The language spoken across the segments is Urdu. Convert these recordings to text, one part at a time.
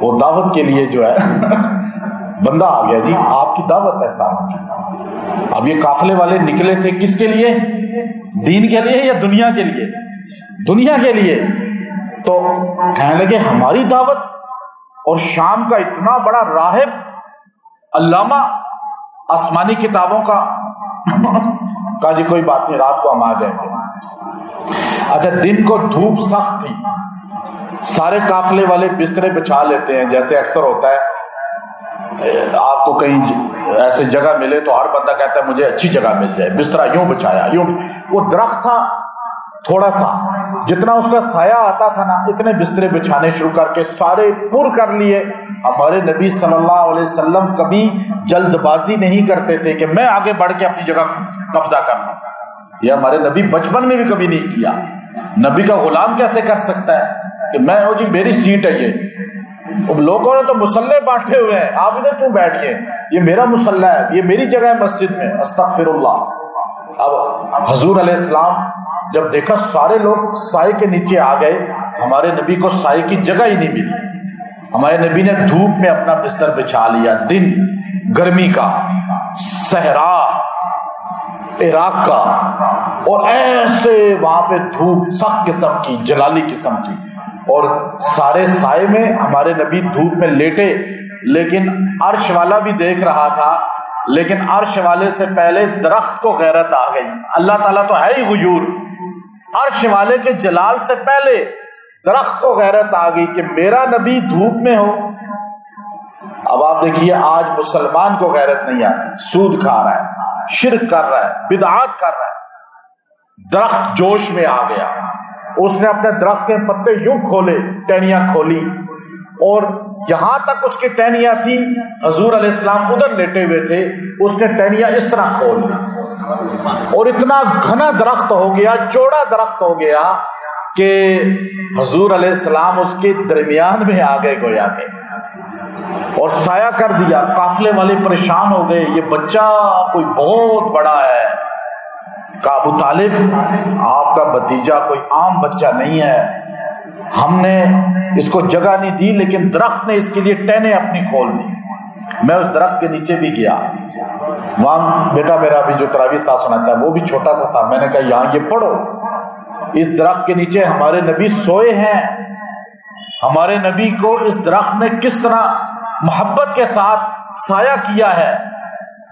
وہ دعوت کے لیے جو ہے بندہ آ گیا، جی آپ کی دعوت ہے صاحب۔ اب یہ قافلے والے نکلے تھے کس کے لیے؟ دین کے لیے یا دنیا کے لیے؟ دنیا کے لیے۔ تو کہنے لگے ہماری دعوت، اور شام کا اتنا بڑا راہب علامہ آسمانی کتابوں کا کہا جی کوئی بات نہیں، رات کو ہم آ جائیں گے۔ اچھا دن کو دھوپ سخت تھی، سارے قافلے والے بسترے بچھا لیتے ہیں، جیسے اکثر ہوتا ہے آپ کو کہیں ایسے جگہ ملے تو ہر بندہ کہتا ہے مجھے اچھی جگہ مل جائے، بسترا یوں بچھایا یوں۔ وہ درخت تھا تھوڑا سا، جتنا اس کا سایہ آتا تھا نا اتنے بسترے بچھانے شروع کر کے سارے پر کر لیے۔ ہمارے نبی صلی اللہ علیہ وسلم کبھی جلد بازی نہیں کرتے تھے کہ میں آگے بڑھ کے اپنی جگہ قبضہ کر لوں، یہ ہمارے نبی بچپن میں بھی کبھی نہیں کیا۔ نبی کا غلام کیسے کر سکتا ہے کہ میں جی میری سیٹ ہے، یہ لوگوں نے تو مسلح بانٹے ہوئے ہیں، آپ ادھر کیوں بیٹھ گئے؟ یہ میرا مسلح ہے، یہ میری جگہ ہے مسجد میں، استغفر اللہ۔ اب حضور علیہ السلام جب دیکھا سارے لوگ سائے کے نیچے آ گئے، ہمارے نبی کو سائے کی جگہ ہی نہیں ملی۔ ہمارے نبی نے دھوپ میں اپنا بستر بچھا لیا، دن گرمی کا، صحرا عراق کا، اور ایسے وہاں پہ دھوپ سخت قسم کی، جلالی قسم کی، اور سارے سائے میں ہمارے نبی دھوپ میں لیٹے۔ لیکن عرش والا بھی دیکھ رہا تھا، لیکن عرش والے سے پہلے درخت کو غیرت آ گئی۔ اللہ تعالیٰ تو ہے ہی غیور، عرش والے کے جلال سے پہلے درخت کو غیرت آ گئی کہ میرا نبی دھوپ میں ہو۔ اب آپ دیکھیے آج مسلمان کو غیرت نہیں آتی، سود کھا رہا ہے، شرک کر رہا ہے، بدعات کر رہا ہے۔ درخت جوش میں آ گیا، اس نے اپنے درخت کے پتے یوں کھولے، ٹہنیاں کھولی، اور یہاں تک اس کی ٹہنیاں تھی، حضور علیہ السلام ادھر لیٹے ہوئے تھے، اس نے ٹہنیاں اس طرح کھول لی، اور اتنا گھنا درخت ہو گیا، چوڑا درخت ہو گیا کہ حضور علیہ السلام اس کے درمیان میں آ گئے گویا کہ، اور سایہ کر دیا۔ قافلے والے پریشان ہو گئے، یہ بچہ کوئی بہت بڑا ہے۔ کہا ابو طالب آپ کا بھتیجا کوئی عام بچہ نہیں ہے، ہم نے اس کو جگہ نہیں دی، لیکن درخت نے اس کے لیے ٹہنیں اپنی کھول دی۔ میں اس درخت کے نیچے بھی گیا، وہاں بیٹا میرا بھی جو تراویح ساتھ سناتا ہے وہ بھی چھوٹا سا تھا، میں نے کہا یہاں یہ پڑھو، اس درخت کے نیچے ہمارے نبی سوئے ہیں، ہمارے نبی کو اس درخت نے کس طرح محبت کے ساتھ سایہ کیا ہے،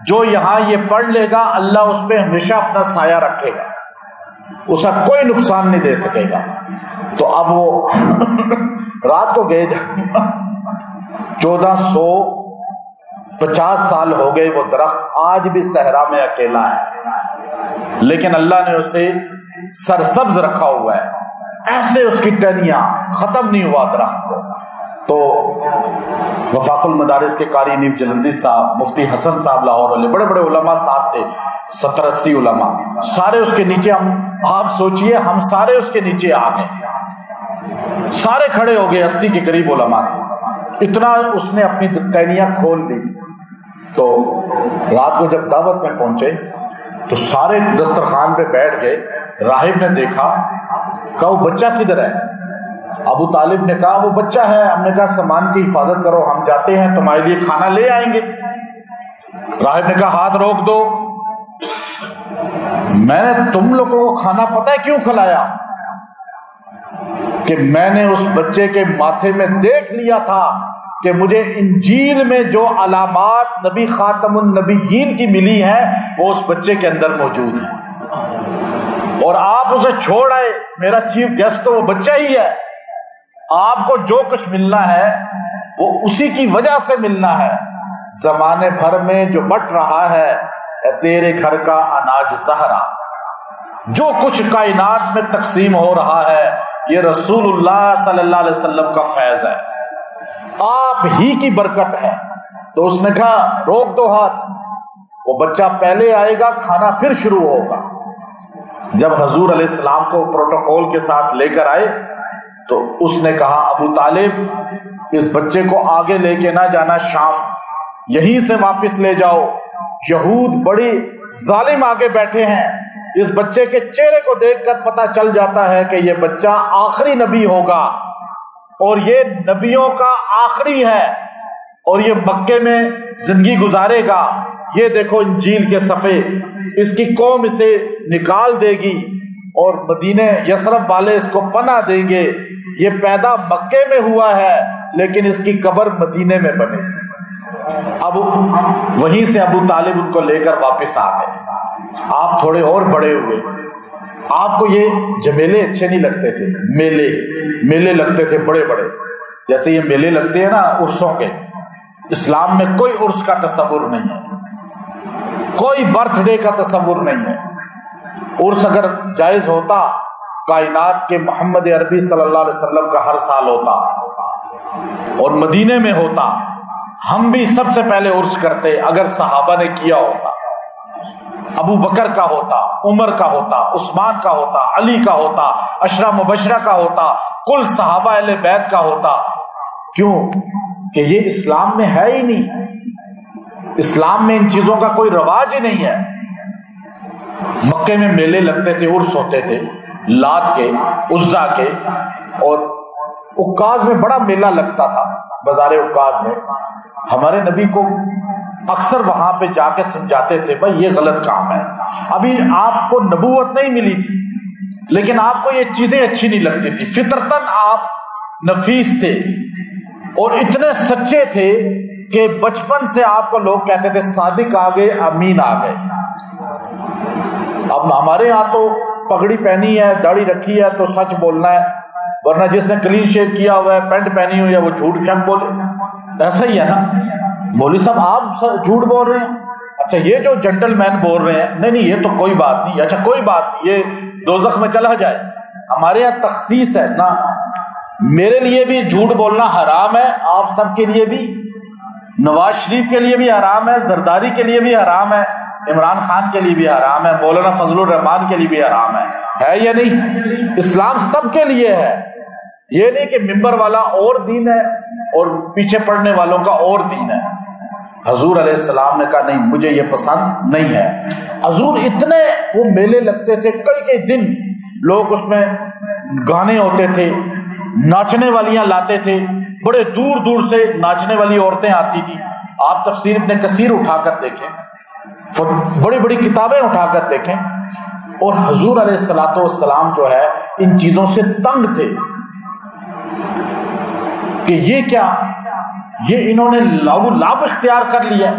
جو یہاں یہ پڑھ لے گا اللہ اس پہ ہمیشہ اپنا سایہ رکھے گا، اسے کوئی نقصان نہیں دے سکے گا۔ تو اب وہ رات کو گئے، 1450 سال ہو گئے، وہ درخت آج بھی صحرا میں اکیلا ہے، لیکن اللہ نے اسے سرسبز رکھا ہوا ہے، ایسے اس کی ٹہنیاں، ختم نہیں ہوا درخت کو۔ تو وفاق المدارس کے قاری نیب جلندی صاحب، مفتی حسن صاحب لاہور والے، بڑے بڑے علماء صاحب تھے، 70-80 علماء، سارے اس کے نیچے، آپ سوچئے ہم سارے اس کے نیچے آ گئے، سارے کھڑے ہو گئے، 80 کے قریب علماء تھے، اتنا اس نے اپنی ٹہنیاں کھول دی۔ تو رات کو جب دعوت میں پہنچے تو سارے دسترخوان پہ بیٹھ گئے، راہب نے دیکھا، کہا وہ بچہ کدھر ہے؟ ابو طالب نے کہا وہ بچہ ہے، ہم نے کہا سامان کی حفاظت کرو، ہم جاتے ہیں تمہارے لیے کھانا لے آئیں گے۔ راہب نے کہا ہاتھ روک دو، میں نے تم لوگوں کو کھانا پتہ ہے کیوں کھلایا؟ کہ میں نے اس بچے کے ماتھے میں دیکھ لیا تھا کہ مجھے انجیل میں جو علامات نبی خاتم النبیین کی ملی ہیں وہ اس بچے کے اندر موجود ہیں، اور آپ اسے چھوڑ آئے، میرا چیف گیسٹ تو وہ بچہ ہی ہے، آپ کو جو کچھ ملنا ہے وہ اسی کی وجہ سے ملنا ہے۔ زمانے بھر میں جو بٹ رہا ہے تیرے گھر کا اناج زہرا، جو کچھ کائنات میں تقسیم ہو رہا ہے یہ رسول اللہ صلی اللہ علیہ وسلم کا فیض ہے، آپ ہی کی برکت ہے۔ تو اس نے کہا روک دو ہاتھ، وہ بچہ پہلے آئے گا، کھانا پھر شروع ہوگا۔ جب حضور علیہ السلام کو پروٹوکول کے ساتھ لے کر آئے تو اس نے کہا ابو طالب اس بچے کو آگے لے کے نہ جانا، شام یہیں سے واپس لے جاؤ، یہود بڑی ظالم آگے بیٹھے ہیں، اس بچے کے چہرے کو دیکھ کر پتہ چل جاتا ہے کہ یہ بچہ آخری نبی ہوگا، اور یہ نبیوں کا آخری ہے اور یہ مکے میں زندگی گزارے گا. یہ دیکھو انجیل کے صفحے, اس کی قوم اسے نکال دے گی اور مدینہ یثرب والے اس کو پناہ دیں گے. یہ پیدا مکے میں ہوا ہے لیکن اس کی قبر مدینے میں بنے گی. اب وہیں سے ابو طالب ان کو لے کر واپس آ گئے. آپ تھوڑے اور بڑے ہوئے. آپ کو یہ جمیلے اچھے نہیں لگتے تھے, میلے لگتے تھے بڑے بڑے, جیسے یہ میلے لگتے ہیں نا عرسوں کے. اسلام میں کوئی عرس کا تصور نہیں ہے, کوئی برتھ ڈے کا تصور نہیں ہے. عرس اگر جائز ہوتا کائنات کے محمد عربی صلی اللہ علیہ وسلم کا ہر سال ہوتا اور مدینے میں ہوتا, ہم بھی سب سے پہلے عرس کرتے اگر صحابہ نے کیا ہوتا. ابو بکر کا ہوتا, عمر کا ہوتا, عثمان کا ہوتا, علی کا ہوتا, عشرہ مبشرہ کا ہوتا, کل صحابہ اہل بیت کا ہوتا. کیوں کہ یہ اسلام میں ہے ہی نہیں. اسلام میں ان چیزوں کا کوئی رواج ہی نہیں ہے. مکے میں میلے لگتے تھے, عرس ہوتے تھے لات کے, عزا کے, اور عکاظ میں بڑا میلہ لگتا تھا, بازار عکاظ میں. ہمارے نبی کو اکثر وہاں پہ جا کے سمجھاتے تھے بھائی یہ غلط کام ہے. ابھی آپ کو نبوت نہیں ملی تھی لیکن آپ کو یہ چیزیں اچھی نہیں لگتی تھی. فطرتاً آپ نفیس تھے اور اتنے سچے تھے کہ بچپن سے آپ کو لوگ کہتے تھے صادق آ گئے, امین آ گئے. اب ہمارے یہاں تو پگڑی پہنی ہے, داڑھی رکھی ہے تو سچ بولنا ہے, ورنہ جس نے کلین شیو کیا ہوا ہے, پینٹ پہنی ہوئی ہے, وہ جھوٹ کیا بولے. ایسا ہی ہے نا. مولوی صاحب آپ جھوٹ بول رہے ہیں, اچھا یہ جو جنٹل مین بول رہے ہیں, نہیں یہ تو کوئی بات نہیں, اچھا کوئی بات نہیں, یہ دوزخ میں چلا جائے. ہمارے یہاں تخصیص ہے نا. میرے لیے بھی جھوٹ بولنا حرام ہے, آپ سب کے لیے بھی, نواز شریف کے لیے بھی حرام ہے, زرداری کے لیے بھی حرام ہے, عمران خان کے لیے بھی حرام ہے, مولانا فضل الرحمان کے لیے بھی حرام ہے یا نہیں؟ اسلام سب کے لیے ہے. یہ نہیں کہ ممبر والا اور دین ہے اور پیچھے پڑنے والوں کا اور دین ہے. حضور علیہ السلام نے کہا نہیں, مجھے یہ پسند نہیں ہے. حضور اتنے وہ میلے لگتے تھے, کئی دن لوگ اس میں گانے ہوتے تھے, ناچنے والیاں لاتے تھے, بڑے دور دور سے ناچنے والی عورتیں آتی تھی. آپ تفسیر ابن کثیر اٹھا کر دیکھیں, بڑی بڑی کتابیں اٹھا کر دیکھیں. اور حضور علیہ الصلوۃ والسلام جو ہے ان چیزوں سے تنگ تھے کہ یہ کیا, یہ انہوں نے لاب اختیار کر لیا.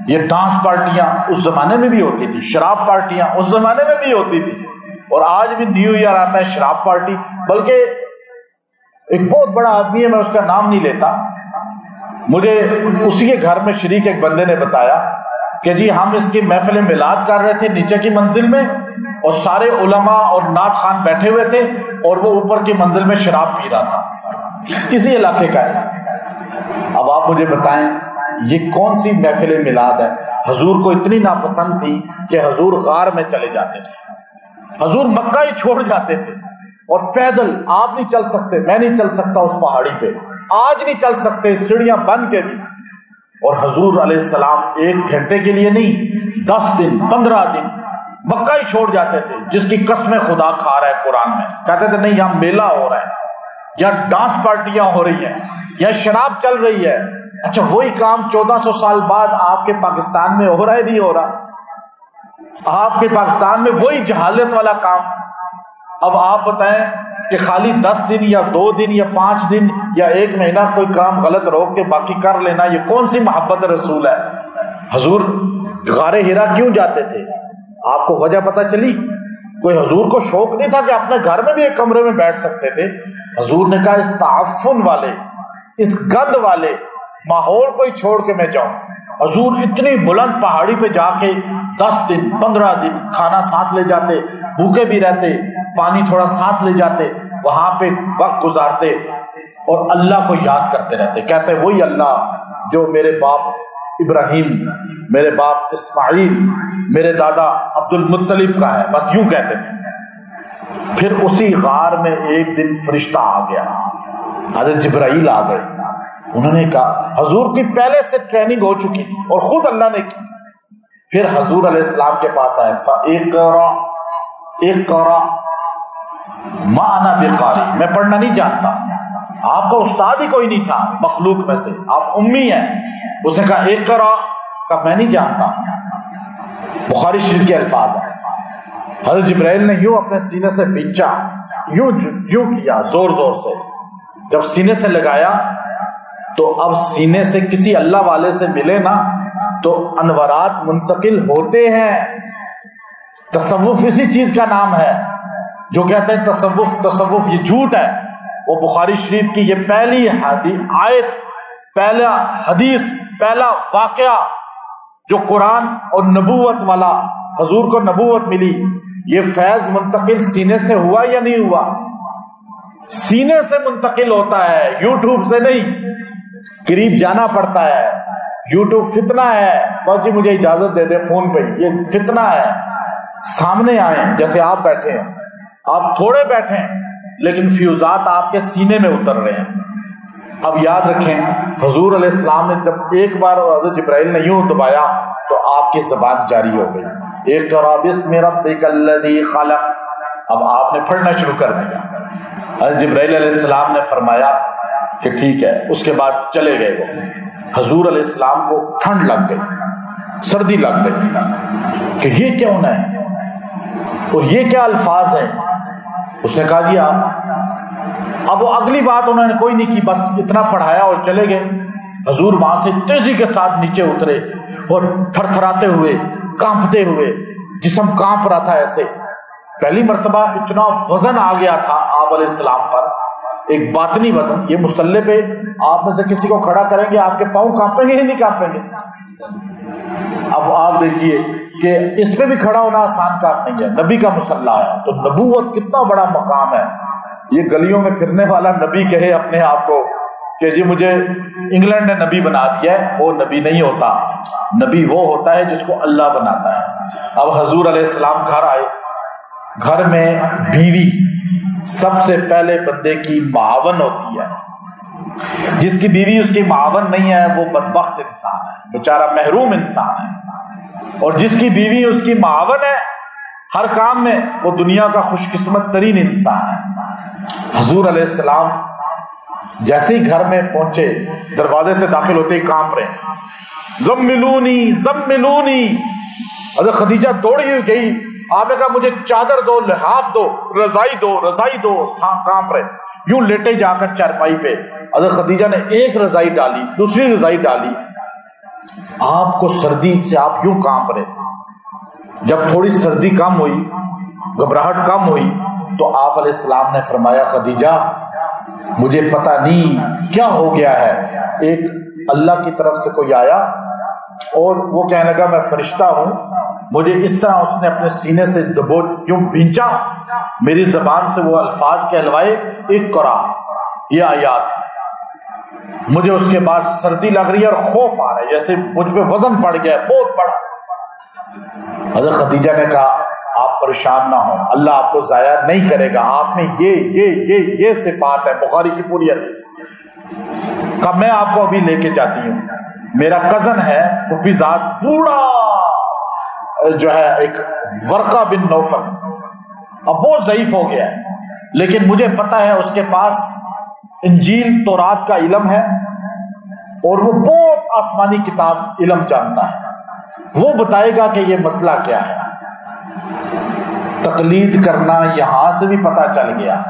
یہ ڈانس پارٹیاں اس زمانے میں بھی ہوتی تھی, شراب پارٹیاں اس زمانے میں بھی ہوتی تھی, اور آج بھی نیو ایئر آتا ہے شراب پارٹی. بلکہ ایک بہت بڑا آدمی ہے, میں اس کا نام نہیں لیتا, مجھے اسی کے گھر میں شریک ایک بندے نے بتایا کہ جی ہم اس کی محفل میلاد کر رہے تھے نیچے کی منزل میں, اور سارے علماء اور نعت خان بیٹھے ہوئے تھے, اور وہ اوپر کی منزل میں شراب پی رہا تھا. اسی علاقے کا ہے. اب آپ مجھے بتائیں یہ کون سی محفل میلاد ہے؟ حضور کو اتنی ناپسند تھی کہ حضور غار میں چلے جاتے تھے, حضور مکہ ہی چھوڑ جاتے تھے, اور پیدل آپ نہیں چل سکتے, میں نہیں چل سکتا اس پہاڑی پہ, آج نہیں چل سکتے, سیڑھیاں بن کے بھی. اور حضور علیہ السلام 1 گھنٹے کے لیے نہیں, 10 دن 15 دن مکہ ہی چھوڑ جاتے تھے. جس کی قسمیں خدا کھا رہا ہے قرآن میں, کہتے تھے نہیں یہاں میلہ ہو رہا ہے, یا ڈانس پارٹیاں ہو رہی ہیں, یا شراب چل رہی ہے. اچھا وہی کام 1400 سال بعد آپ کے پاکستان میں ہو رہا ہے, نہیں ہو رہا؟ آپ کے پاکستان میں وہی جہالت والا کام. اب آپ بتائیں کہ خالی 10 دن یا 2 دن یا 5 دن یا 1 مہینہ کوئی کام غلط روک کے باقی کر لینا, یہ کون سی محبت رسول ہے؟ حضور غار ہرا کیوں جاتے تھے؟ آپ کو وجہ پتہ چلی؟ کوئی حضور کو شوق نہیں تھا کہ اپنے گھر میں بھی ایک کمرے میں بیٹھ سکتے تھے؟ حضور نے کہا اس تعفن والے, اس گند والے ماحول کو ہی چھوڑ کے میں جاؤں. حضور اتنی بلند پہاڑی پہ جا کے 10 دن 15 دن کھانا ساتھ لے جاتے, بھوکے بھی رہتے, پانی تھوڑا ساتھ لے جاتے, وہاں پہ وقت گزارتے اور اللہ کو یاد کرتے رہتے. کہتے وہی اللہ جو میرے باپ ابراہیم, میرے باپ اسماعیل, میرے دادا عبد المطلب کا ہے, بس یوں کہتے تھے. پھر اسی غار میں ایک دن فرشتہ آ گیا, حضرت جبرائیل آ گئے. انہوں نے کہا, حضور کی پہلے سے ٹریننگ ہو چکی تھی اور خود اللہ نے کی. پھر حضور علیہ السلام کے پاس آئے, اقرا ما انا بقاری, میں پڑھنا نہیں جانتا, آپ کا استاد ہی کوئی نہیں تھا مخلوق میں سے، آپ امی ہیں۔ اس نے کہا اقرا، کہا میں نہیں جانتا۔ بخاری شریف کے الفاظ ہیں، حضرت جبرائیل نے یوں اپنے سینے سے بھینچا، یوں کیا زور زور سے، جب سینے سے لگایا تو اب سینے سے کسی اللہ والے سے ملے نا تو انوارات منتقل ہوتے ہیں۔ تصوف اسی چیز کا نام ہے، جو کہتے ہیں تصوف یہ جھوٹ ہے۔ وہ بخاری شریف کی یہ پہلی آیت، پہلا حدیث، پہلا واقعہ جو قرآن اور نبوت والا، حضور کو نبوت ملی، یہ فیض منتقل سینے سے ہوا یا نہیں ہوا؟ سینے سے منتقل ہوتا ہے، یوٹیوب سے نہیں۔ قریب جانا پڑتا ہے، یوٹیوب فتنہ ہے، بس جی مجھے اجازت دے دے فون پہ، یہ فتنہ ہے۔ سامنے آئیں، جیسے آپ بیٹھے ہیں، آپ تھوڑے بیٹھے ہیں لیکن فیوزات آپ کے سینے میں اتر رہے ہیں۔ اب یاد رکھیں، حضور علیہ السلام نے جب ایک بار حضرت جبرائیل نے یوں دبایا تو آپ کی زبان جاری ہو گئی، اقرأ بسم ربک الذی خلق۔ اب آپ نے پڑھنا شروع کر دیا۔ حضرت جبرائیل علیہ السلام نے فرمایا کہ ٹھیک ہے، اس کے بعد چلے گئے۔ وہ حضور علیہ السلام کو ٹھنڈ لگ گئی، سردی لگ گئی کہ یہ کیا ہونا ہے اور یہ کیا الفاظ ہیں۔ اس نے کہا جی آپ، اب وہ اگلی بات انہوں نے کوئی نہیں کی، بس اتنا پڑھایا اور چلے گئے۔ حضور وہاں سے تیزی کے ساتھ نیچے اترے اور تھر تھراتے ہوئے، کانپتے ہوئے، جسم کانپ رہا تھا ایسے۔ پہلی مرتبہ اتنا وزن آ گیا تھا آپ علیہ السلام پر، ایک باطنی وزن۔ یہ مصلی پہ آپ میں سے کسی کو کھڑا کریں گے، آپ کے پاؤں کانپیں گے یا نہیں کانپیں گے؟ اب آپ دیکھیے کہ اس پہ بھی کھڑا ہونا آسان کام نہیں ہے، نبی کا مصلی ہے تو نبوت کتنا بڑا مقام ہے۔ یہ گلیوں میں پھرنے والا نبی کہے اپنے آپ کو کہ جی مجھے انگلینڈ نے نبی بنا دیا ہے، وہ نبی نہیں ہوتا۔ نبی وہ ہوتا ہے جس کو اللہ بناتا ہے۔ اب حضور علیہ السلام گھر آئے، گھر میں بیوی سب سے پہلے بندے کی معاون ہوتی ہے۔ جس کی بیوی اس کی معاون نہیں ہے وہ بدبخت انسان ہے، بیچارہ محروم انسان ہے، اور جس کی بیوی اس کی معاون ہے ہر کام میں، وہ دنیا کا خوش قسمت ترین انسان ہے۔ حضور علیہ السلام جیسے ہی گھر میں پہنچے، دروازے سے داخل ہوتے ہی کانپ رہے، زملونی زملونی۔ حضرت خدیجہ دوڑی ہوئی گئی، آپ نے کہا مجھے چادر دو، لحاف دو، رضائی دو، رضائی دو۔ کانپ رہے، یوں لیٹے جا کر چارپائی پہ۔ حضرت خدیجہ نے ایک رضائی ڈالی، دوسری رضائی ڈالی، آپ کو سردی سے آپ یوں کانپ رہے تھے۔ جب تھوڑی سردی کم ہوئی، گھبراہٹ کم ہوئی تو آپ علیہ السلام نے فرمایا خدیجہ مجھے پتہ نہیں کیا ہو گیا ہے، ایک اللہ کی طرف سے کوئی آیا اور وہ کہنے لگا میں فرشتہ ہوں، مجھے اس طرح اس نے اپنے سینے سے دبو یوں بھینچا، میری زبان سے وہ الفاظ کہلوائے اقرا، یہ آیات۔ مجھے اس کے بعد سردی لگ رہی ہے اور خوف آ رہا ہے، جیسے مجھ پہ وزن پڑ گیا ہے بہت بڑا۔ حضرت خدیجہ نے کہا آپ پریشان نہ ہوں، اللہ آپ کو ضائع نہیں کرے گا، آپ میں یہ صفات ہے، بخاری کی پوری حدیث۔ کہا میں آپ کو ابھی لے کے جاتی ہوں، میرا کزن ہے پھپھی زاد بوڑھا جو ہے ایک ورقہ بن نوفل، اب بہت ضعیف ہو گیا ہے، لیکن مجھے پتا ہے اس کے پاس انجیل تورات کا علم ہے اور وہ بہت آسمانی کتاب علم جانتا ہے، وہ بتائے گا کہ یہ مسئلہ کیا ہے۔ تقلید کرنا یہاں سے بھی پتا چل گیا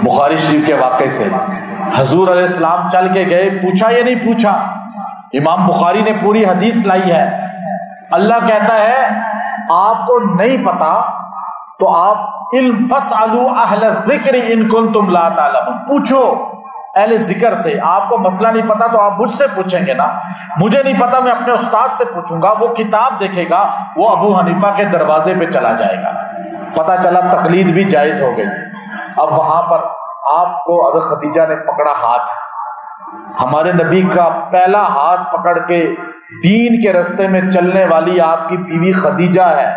بخاری شریف کے واقعے سے۔ حضور علیہ السلام چل کے گئے، پوچھا یا نہیں پوچھا؟ امام بخاری نے پوری حدیث لائی ہے۔ اللہ کہتا ہے آپ کو نہیں پتا تو آپ علم فاسألوا اہل الذکر ان کنتم لا تعلمون، پوچھو اہل ذکر سے۔ آپ کو مسئلہ نہیں پتا تو آپ مجھ سے پوچھیں گے نا، مجھے نہیں پتا میں اپنے استاد سے پوچھوں گا، وہ کتاب دیکھے گا، وہ ابو حنیفہ کے دروازے پہ چلا جائے گا۔ پتا چلا تقلید بھی جائز ہو گئی۔ اب وہاں پر آپ کو حضرت خدیجہ نے پکڑا ہاتھ، ہمارے نبی کا پہلا ہاتھ پکڑ کے دین کے رستے میں چلنے والی آپ کی بیوی خدیجہ ہے۔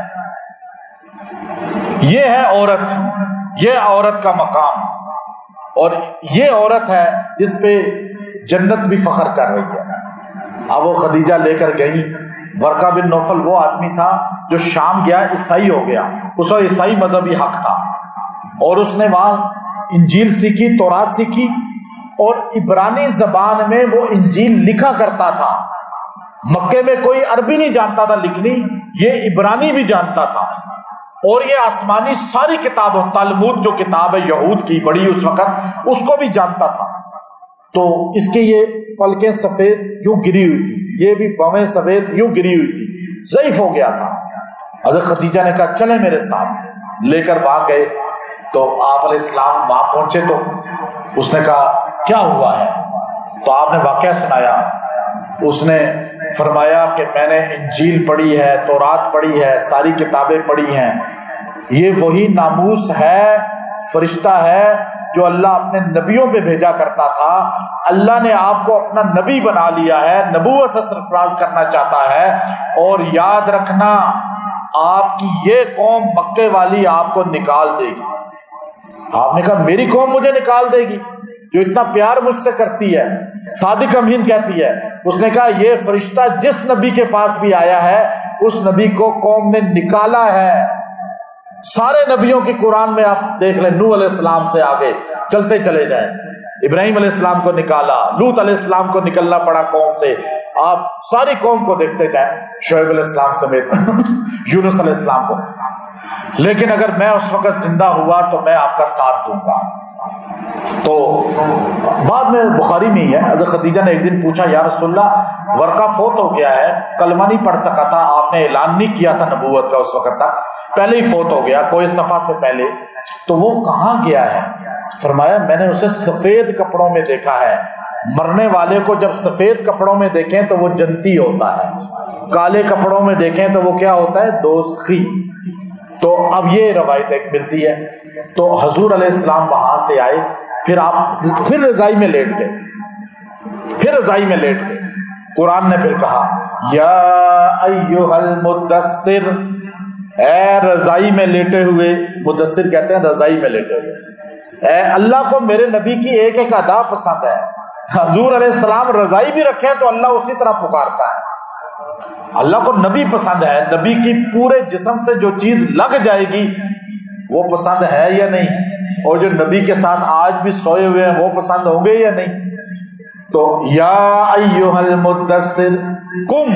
یہ ہے عورت، یہ عورت کا مقام، اور یہ عورت ہے جس پہ جنت بھی فخر کر رہی ہے۔ اب وہ خدیجہ لے کر گئی۔ ورقہ بن نوفل وہ آدمی تھا جو شام گیا، عیسائی ہو گیا، اس وقت عیسائی مذہبی حق تھا، اور اس نے وہاں انجیل سیکھی، تورات سیکھی، اور عبرانی زبان میں وہ انجیل لکھا کرتا تھا. مکے میں کوئی عربی نہیں جانتا تھا لکھنی، یہ عبرانی بھی جانتا تھا. اور یہ آسمانی ساری کتابوں، تلمود جو کتاب ہے یہود کی بڑی اس وقت، اس کو بھی جانتا تھا. تو اس کے یہ پلکیں سفید یوں گری ہوئی تھی، یہ بھی بویں سفید یوں گری ہوئی تھی، ضعیف ہو گیا تھا. حضرت خدیجہ نے کہا چلیں میرے ساتھ، لے کر وہاں گئے. تو آپ علیہ السلام وہاں پہنچے تو اس نے کہا کیا ہوا ہے؟ تو آپ نے واقعہ سنایا. اس نے فرمایا کہ میں نے انجیل پڑھی ہے، تورات پڑھی ہے، ساری کتابیں پڑھی ہیں. یہ وہی ناموس ہے، فرشتہ ہے جو اللہ اپنے نبیوں پہ بھیجا کرتا تھا. اللہ نے آپ کو اپنا نبی بنا لیا ہے، نبوت سے سرفراز کرنا چاہتا ہے. اور یاد رکھنا آپ کی یہ قوم مکے والی آپ کو نکال دے گی. آپ نے کہا میری قوم مجھے نکال دے گی جو اتنا پیار مجھ سے کرتی ہے، صادق امین کہتی ہے. اس نے کہا یہ فرشتہ جس نبی کے پاس بھی آیا ہے اس نبی کو قوم نے نکالا ہے. سارے نبیوں کی قرآن میں آپ دیکھ لیں، نوح علیہ السلام سے آگے چلتے چلے جائیں، ابراہیم علیہ السلام کو نکالا، لوط علیہ السلام کو نکلنا پڑا قوم سے، آپ ساری قوم کو دیکھتے جائیں، شعیب علیہ السلام سمیت یونس علیہ السلام کو. لیکن اگر میں اس وقت زندہ ہوا تو میں آپ کا ساتھ دوں گا. تو بعد میں بخاری میں ہی ہے، حضرت خدیجہ نے ایک دن پوچھا یا رسول اللہ ورقہ فوت ہو گیا ہے، کلمہ نہیں پڑھ سکا تھا، آپ نے اعلان نہیں کیا تھا نبوت کا اس وقت تک، پہلے ہی فوت ہو گیا کوئی صفحہ سے پہلے، تو وہ کہاں گیا ہے؟ فرمایا میں نے اسے سفید کپڑوں میں دیکھا ہے. مرنے والے کو جب سفید کپڑوں میں دیکھیں تو وہ جنتی ہوتا ہے، کالے کپڑوں میں دیکھیں تو وہ کیا ہوتا ہے؟ دوزخی. تو اب یہ روایت ایک ملتی ہے. تو حضور علیہ السلام وہاں سے آئے، پھر رضائی میں لیٹ گئے. قرآن نے پھر کہا یا ایھا المدثر، اے رضائی میں لیٹے ہوئے، مدثر کہتے ہیں رضائی میں لیٹے ہوئے، اے اللہ کو میرے نبی کی ایک ایک ادا پسند ہے. حضور علیہ السلام رضائی بھی رکھے تو اللہ اسی طرح پکارتا ہے. اللہ کو نبی پسند ہے، نبی کی پورے جسم سے جو چیز لگ جائے گی وہ پسند ہے یا نہیں، اور جو نبی کے ساتھ آج بھی سوئے ہوئے ہیں وہ پسند ہوں گے یا نہیں. تو یا ایھا المدثر قم،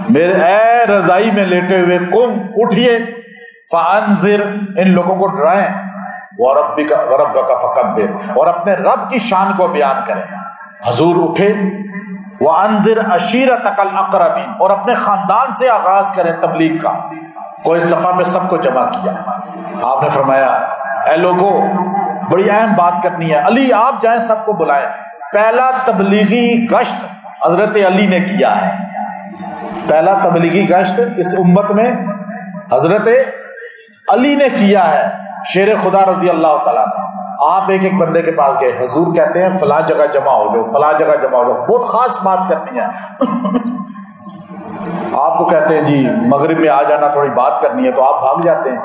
میرے اے رضائی میں لیٹے ہوئے، قم اٹھیے، فانذر ان لوگوں کو ڈرائیں، وربک فکبر اور اپنے رب کی شان کو بیان کریں. حضور اٹھے، وانذر عشیرتک الاقربین اور اپنے خاندان سے آغاز کریں تبلیغ کا. کوئی صفحہ پہ سب کو جمع کیا. آپ نے فرمایا اے لوگوں بڑی اہم بات کرنی ہے، علی آپ جائیں سب کو بلائیں. پہلا تبلیغی گشت حضرت علی نے کیا ہے، پہلا تبلیغی گشت اس امت میں حضرت علی نے کیا ہے، شیر خدا رضی اللہ تعالیٰ عنہ. آپ ایک ایک بندے کے پاس گئے، حضور کہتے ہیں فلاں جگہ جمع ہو جاؤ، فلاں جگہ جمع ہو جاؤ، بہت خاص بات کرنی ہے. آپ کو کہتے ہیں جی مغرب میں آ جانا، تھوڑی بات کرنی ہے، تو آپ بھاگ جاتے ہیں.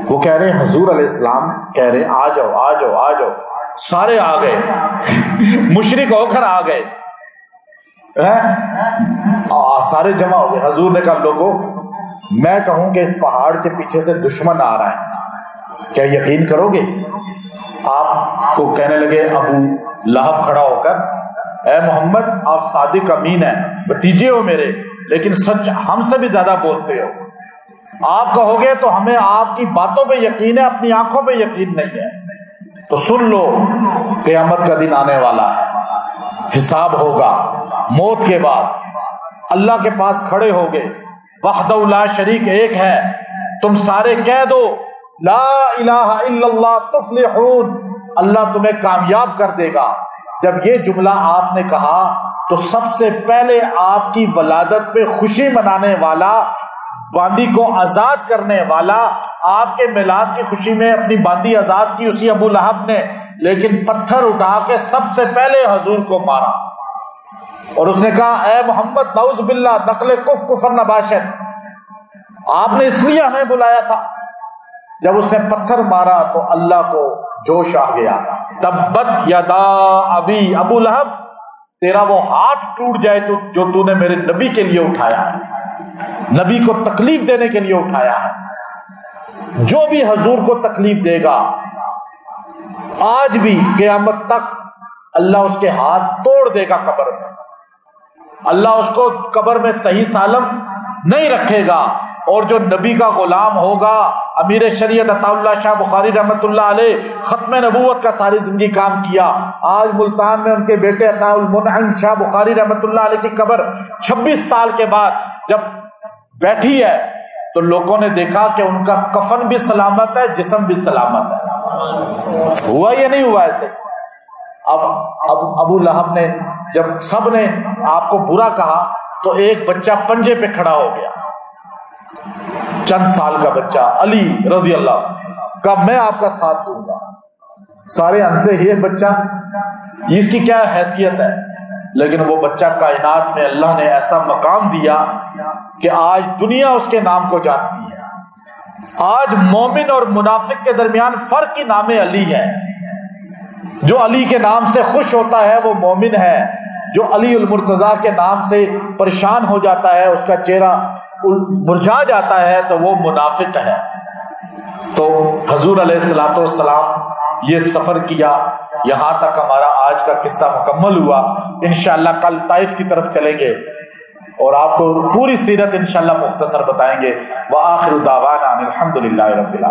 وہ کہہ رہے ہیں حضور علیہ السلام کہہ رہے ہیں آ جاؤ آ جاؤ آ جاؤ. سارے آ گئے، مشرک ہو کر آ گئے، سارے جمع ہو گئے. حضور نے کہا لوگوں میں کہوں کہ اس پہاڑ کے پیچھے سے دشمن آ رہا ہے، کیا یقین کرو گے؟ آپ کو کہنے لگے ابو لہب کھڑا ہو کر، اے محمد آپ صادق امین ہیں، بھتیجے ہو میرے، لیکن سچ ہم سے بھی زیادہ بولتے ہو. آپ کہو گے تو ہمیں آپ کی باتوں پہ یقین ہے، اپنی آنکھوں پہ یقین نہیں ہے. تو سن لو قیامت کا دن آنے والا ہے، حساب ہوگا، موت کے بعد اللہ کے پاس کھڑے ہوگے، وحدہ لا شریک ایک ہے. تم سارے کہہ دو لا الہ الا اللہ تفلحون، اللہ تمہیں کامیاب کر دے گا. جب یہ جملہ آپ نے کہا تو سب سے پہلے آپ کی ولادت پہ خوشی منانے والا، باندی کو آزاد کرنے والا، آپ کے میلاد کی خوشی میں اپنی باندی آزاد کی اسی ابو لہب نے، لیکن پتھر اٹھا کے سب سے پہلے حضور کو مارا. اور اس نے کہا اے محمد نعوذ باللہ نقل کفر نباشت، آپ نے اس لیے ہمیں بلایا تھا. جب اس نے پتھر مارا تو اللہ کو جوش آ گیا. تبت یدا ابی، ابو لہب تیرا وہ ہاتھ ٹوٹ جائے جو تو نے میرے نبی کے لیے اٹھایا ہے، نبی کو تکلیف دینے کے لیے اٹھایا ہے. جو بھی حضور کو تکلیف دے گا آج بھی قیامت تک اللہ اس کے ہاتھ توڑ دے گا قبر میں، اللہ اس کو قبر میں صحیح سالم نہیں رکھے گا۔ اور جو نبی کا غلام ہوگا، امیر شریعت عطا اللہ شاہ بخاری رحمۃ اللہ علیہ ختم نبوت کا ساری زندگی کام کیا، آج ملتان میں ان کے بیٹے عطا المنعم شاہ بخاری رحمۃ اللہ علیہ کی قبر 26 سال کے بعد جب بیٹھی ہے تو لوگوں نے دیکھا کہ ان کا کفن بھی سلامت ہے، جسم بھی سلامت ہے۔ ہوا یا نہیں ہوا ایسے؟ اب ابو لہب نے جب سب نے آپ کو برا کہا تو ایک بچہ پنجے پہ کھڑا ہو گیا، چند سال کا بچہ علی رضی اللہ کا، میں آپ کا ساتھ دوں گا۔ سارے ہنسے، یہ بچہ اس کی کیا حیثیت ہے؟ لیکن وہ بچہ کائنات میں اللہ نے ایسا مقام دیا کہ آج دنیا اس کے نام کو جانتی ہے۔ آج مومن اور منافق کے درمیان فرق ہی نام علی ہے۔ جو علی کے نام سے خوش ہوتا ہے وہ مومن ہے، جو علی المرتضیٰ کے نام سے پریشان ہو جاتا ہے، اس کا چہرہ مرجھا جاتا ہے، تو وہ منافق ہے۔ تو حضور علیہ الصلوۃ والسلام یہ سفر کیا، یہاں تک ہمارا آج کا قصہ مکمل ہوا۔ انشاءاللہ کل طائف کی طرف چلیں گے اور آپ کو پوری سیرت انشاءاللہ مختصر بتائیں گے۔ وآخر دعوانا الحمدللہ رب العالمین۔